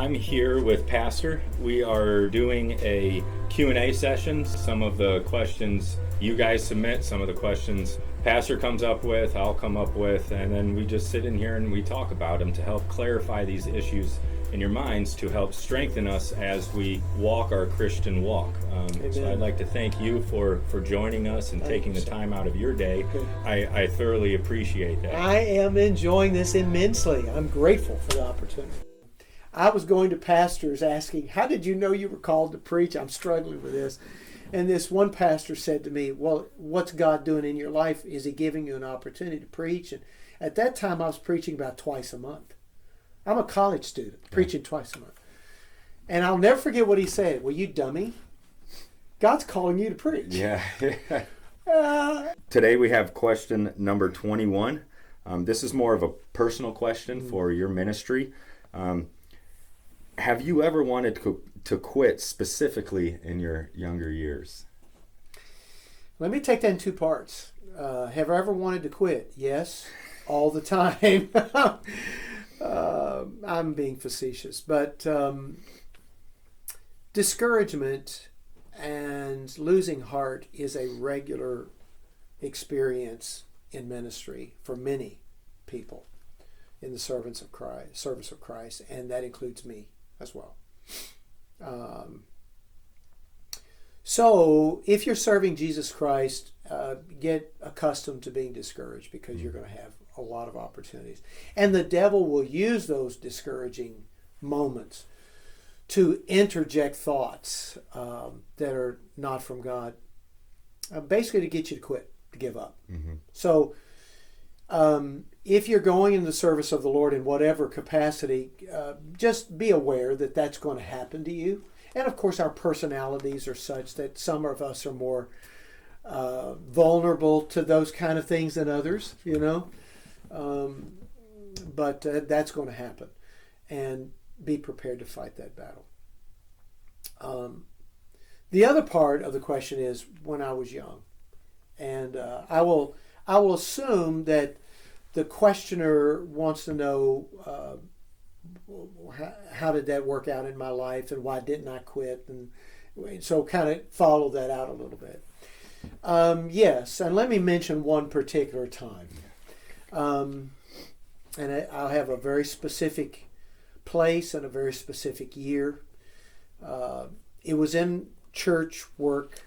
I'm here with Pastor. We are doing a Q&A session. Some of the questions you guys submit, some of the questions Pastor comes up with, I'll come up with, and then we just sit in here and we talk about them to help clarify these issues in your minds, to help strengthen us as we walk our Christian walk. So I'd like to thank you for joining us and taking the time out of your day. I thoroughly appreciate that. I am enjoying this immensely. I'm grateful for the opportunity. I was going to pastors asking, how did you know you were called to preach? I'm struggling with this. And this one pastor said to me, well, what's God doing in your life? Is he giving you an opportunity to preach? And at that time, I was preaching about twice a month. I'm a college student, preaching twice a month. And I'll never forget what he said. Well, you dummy, God's calling you to preach. Yeah. Today we have question number 21. This is more of a personal question for your ministry. Have you ever wanted to quit specifically in your younger years? Let me take that in two parts. Have I ever wanted to quit? Yes, all the time. I'm being facetious, but discouragement and losing heart is a regular experience in ministry for many people in the service of Christ, and that includes me as well. So if you're serving Jesus Christ, get accustomed to being discouraged, because you're going to have a lot of opportunities. And the devil will use those discouraging moments to interject thoughts that are not from God, basically to get you to quit, to give up. Mm-hmm. So if you're going in the service of the Lord in whatever capacity, just be aware that that's going to happen to you. And of course, our personalities are such that some of us are more vulnerable to those kind of things than others, you know. But that's going to happen, and be prepared to fight that battle. The other part of the question is when I was young, and I will assume that the questioner wants to know how did that work out in my life, and why didn't I quit, and so kind of follow that out a little bit. Yes, and let me mention one particular time. And I'll have a very specific place and a very specific year. It was in church work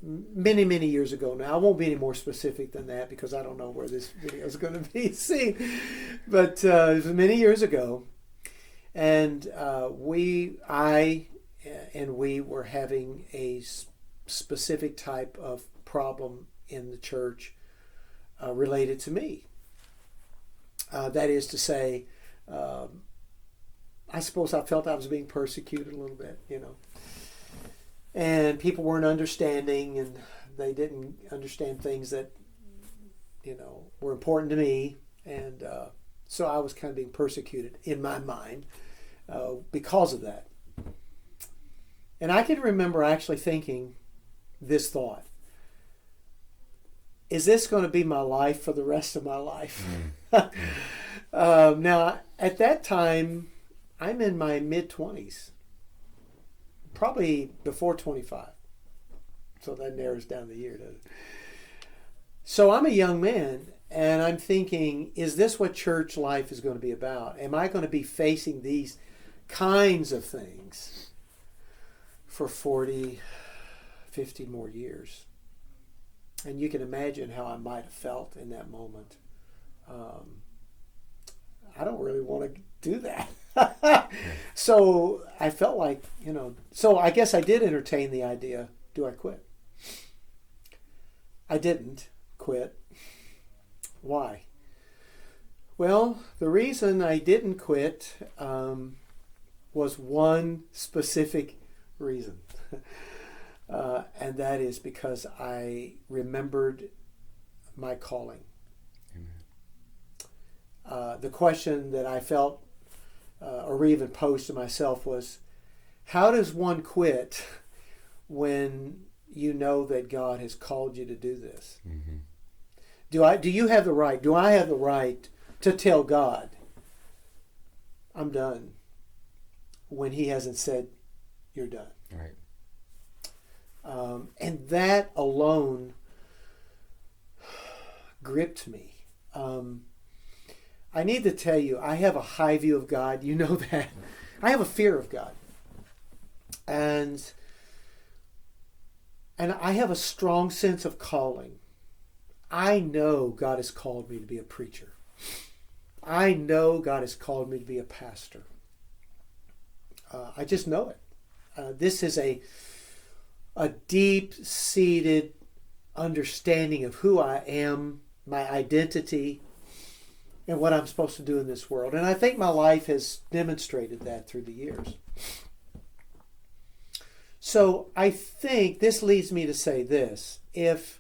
many, many years ago now. I won't be any more specific than that because I don't know where this video is going to be seen. But it was many years ago. And we were having a specific type of problem in the church related to me. That is to say, I suppose I felt I was being persecuted a little bit, you know. And people weren't understanding, and they didn't understand things that, you know, were important to me. And so I was kind of being persecuted in my mind because of that. And I can remember actually thinking this thought: is this going to be my life for the rest of my life? Now, at that time, I'm in my mid-20s, probably before 25. So that narrows down the year, doesn't it? So I'm a young man, and I'm thinking, is this what church life is going to be about? Am I going to be facing these kinds of things for 40, 50 more years? And you can imagine how I might have felt in that moment. I don't really want to do that. So I felt like, you know, so I guess I did entertain the idea, do I quit? I didn't quit. Why? Well, the reason I didn't quit was one specific reason. And that is because I remembered my calling. The question that I felt or even posed to myself was, how does one quit when you know that God has called you to do this? Mm-hmm. Do I have the right to tell God, I'm done when he hasn't said, you're done. Right. And that alone gripped me. I need to tell you, I have a high view of God. You know that. I have a fear of God. And I have a strong sense of calling. I know God has called me to be a preacher. I know God has called me to be a pastor. I just know it. This is a deep-seated understanding of who I am, my identity, and what I'm supposed to do in this world. And I think my life has demonstrated that through the years. So I think this leads me to say this: if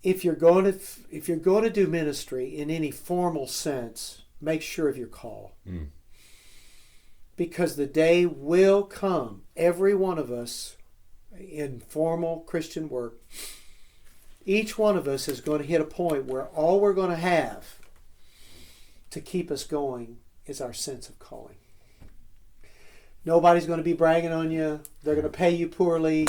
you're going to do ministry in any formal sense, make sure of your call. Because the day will come, every one of us in formal Christian work, each one of us is going to hit a point where all we're going to have to keep us going is our sense of calling. Nobody's going to be bragging on you. They're going to pay you poorly.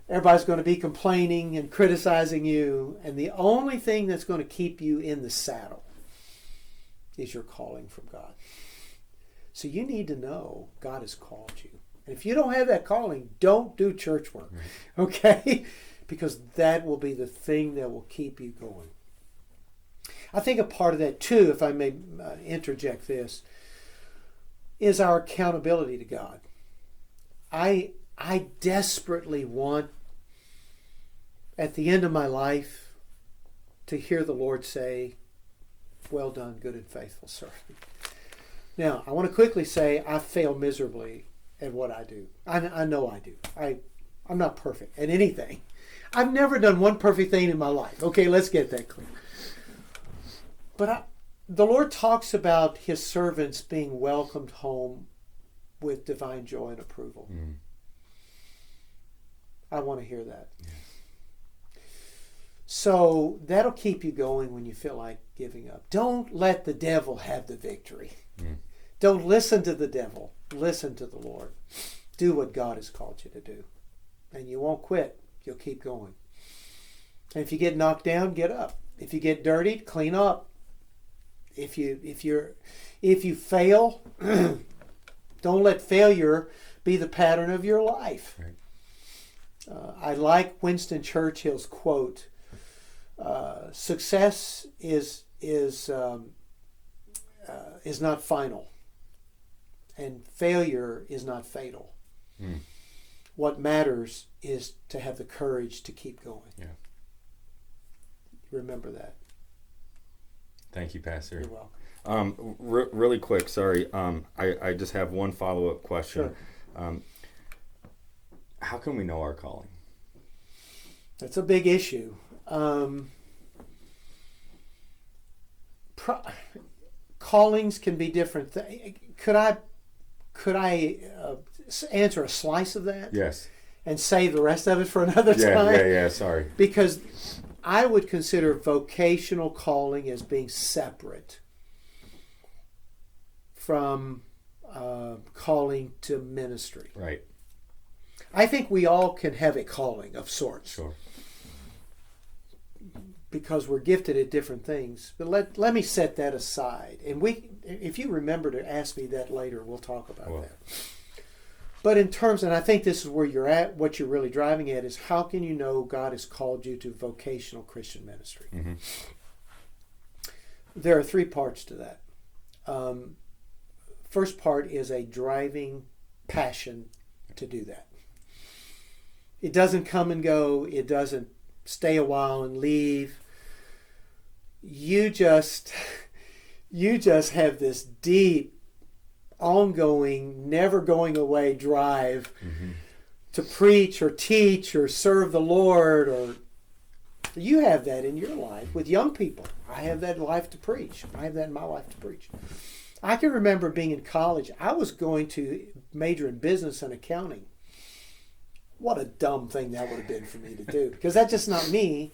Everybody's going to be complaining and criticizing you. And the only thing that's going to keep you in the saddle is your calling from God. So you need to know God has called you. And if you don't have that calling, don't do church work. Okay? Because that will be the thing that will keep you going. I think a part of that too, if I may interject this, is our accountability to God. I desperately want, at the end of my life, to hear the Lord say, well done, good and faithful servant. Now, I want to quickly say I fail miserably at what I do. I know I do. I'm not perfect at anything. I've never done one perfect thing in my life. Okay, let's get that clear. But the Lord talks about his servants being welcomed home with divine joy and approval. I want to hear that. So that'll keep you going when you feel like giving up. Don't let the devil have the victory. Don't listen to the devil. Listen to the Lord. Do what God has called you to do. And you won't quit. You'll keep going. And if you get knocked down, get up. If you get dirtied, clean up. If you fail, don't let failure be the pattern of your life. Right. I like Winston Churchill's quote: "Success is not final, and failure is not fatal. What matters is to have the courage to keep going." Yeah. Remember that. Thank you, Pastor. You're welcome. Really quick, sorry. I just have one follow-up question. Sure. How can we know our calling? That's a big issue. Callings can be different. Could I answer a slice of that? Yes. And save the rest of it for another time? Yeah. Sorry. Because I would consider vocational calling as being separate from calling to ministry. Right. I think we all can have a calling of sorts. Sure. Because we're gifted at different things. But let me set that aside. And if you remember to ask me that later, we'll talk about that. But in terms, and I think this is where you're at, what you're really driving at is how can you know God has called you to vocational Christian ministry? There are three parts to that. First part is a driving passion to do that. It doesn't come and go. It doesn't stay a while and leave. You just have this deep, ongoing, never going away drive to preach or teach or serve the Lord. Or you have that in your life with young people. I have that life to preach. I have that in my life to preach. I can remember being in college. I was going to major in business and accounting. What a dumb thing that would have been for me to do, because that's just not me.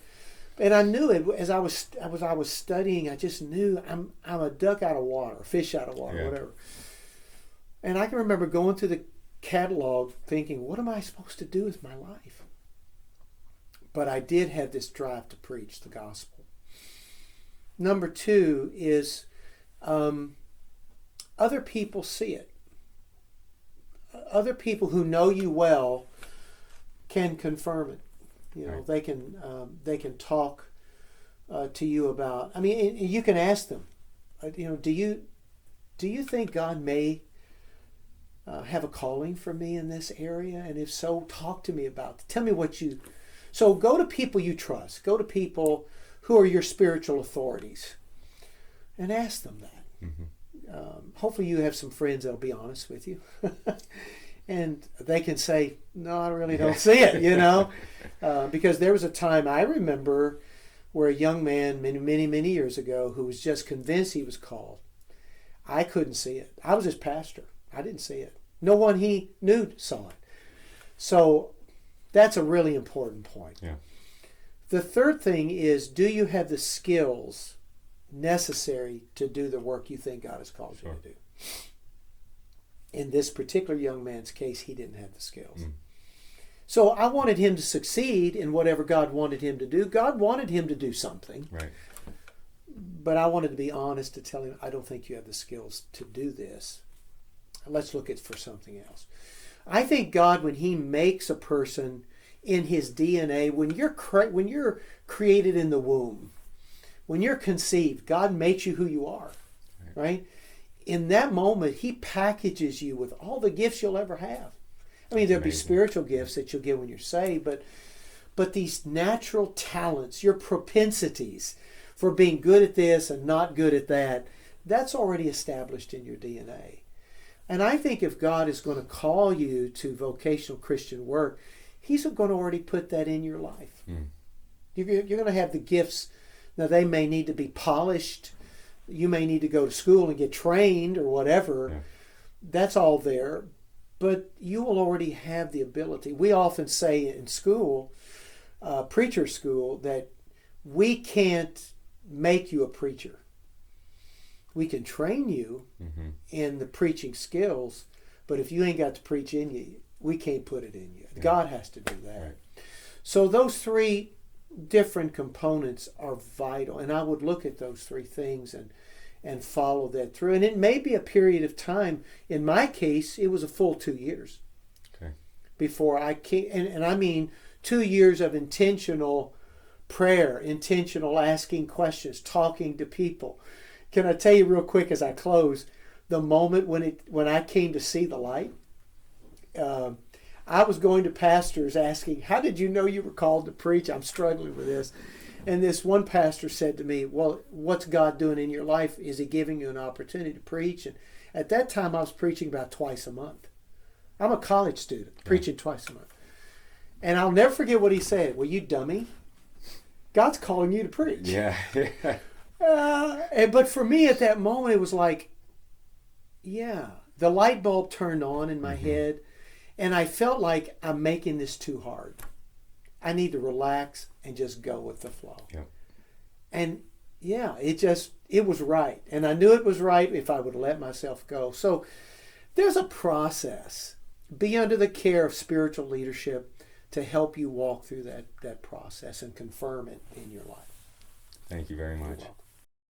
And I knew it as I was studying. I just knew I'm a duck out of water, a fish out of water, whatever. And I can remember going through the catalog thinking, what am I supposed to do with my life? But I did have this drive to preach the gospel. Number two is other people see it. Other people who know you well can confirm it. You know, Right. they can talk to you about. I mean, you can ask them. You know, do you think God may have a calling for me in this area? And if so, talk to me about it. Tell me what you. So go to people you trust. Go to people who are your spiritual authorities, and ask them that. Hopefully you have some friends that'll be honest with you. And they can say, no, I really don't see it, you know. Because there was a time I remember where a young man many years ago who was just convinced he was called. I couldn't see it. I was his pastor. I didn't see it. No one he knew saw it. So that's a really important point. Yeah. The third thing is, do you have the skills necessary to do the work you think God has called you to do? In this particular young man's case, he didn't have the skills. So I wanted him to succeed in whatever God wanted him to do. God wanted him to do something. Right. But I wanted to be honest to tell him, I don't think you have the skills to do this. Let's look at for something else. I think God, when he makes a person in his DNA, when you're created in the womb, when you're conceived, God makes you who you are, right? In that moment, he packages you with all the gifts you'll ever have. I mean, there'll be spiritual gifts that you'll get when you're saved, but these natural talents, your propensities for being good at this and not good at that, that's already established in your DNA. And I think if God is going to call you to vocational Christian work, he's going to already put that in your life. You're going to have the gifts. Now, they may need to be polished. You may need to go to school and get trained or whatever. Yeah. That's all there. But you will already have the ability. We often say in school, preacher school, that we can't make you a preacher. We can train you in the preaching skills, but if you ain't got the preach in you, we can't put it in you. Yeah. God has to do that. Right. So those three different components are vital, and I would look at those three things and follow that through. And it may be a period of time. In my case, it was a full 2 years before I came, and I mean 2 years of intentional prayer, intentional asking questions, talking to people. Can I tell you real quick as I close, the moment when I came to see the light? I was going to pastors asking, how did you know you were called to preach? I'm struggling with this. And this one pastor said to me, well, what's God doing in your life? Is he giving you an opportunity to preach? And at that time, I was preaching about twice a month. I'm a college student, preaching twice a month. And I'll never forget what he said. Well, you dummy. God's calling you to preach. Yeah. But for me at that moment, it was like, yeah, the light bulb turned on in my head. And I felt like I'm making this too hard. I need to relax and just go with the flow. Yeah. And yeah, it was right. And I knew it was right if I would let myself go. So there's a process. Be under the care of spiritual leadership to help you walk through that process and confirm it in your life. Thank you very much. You're welcome.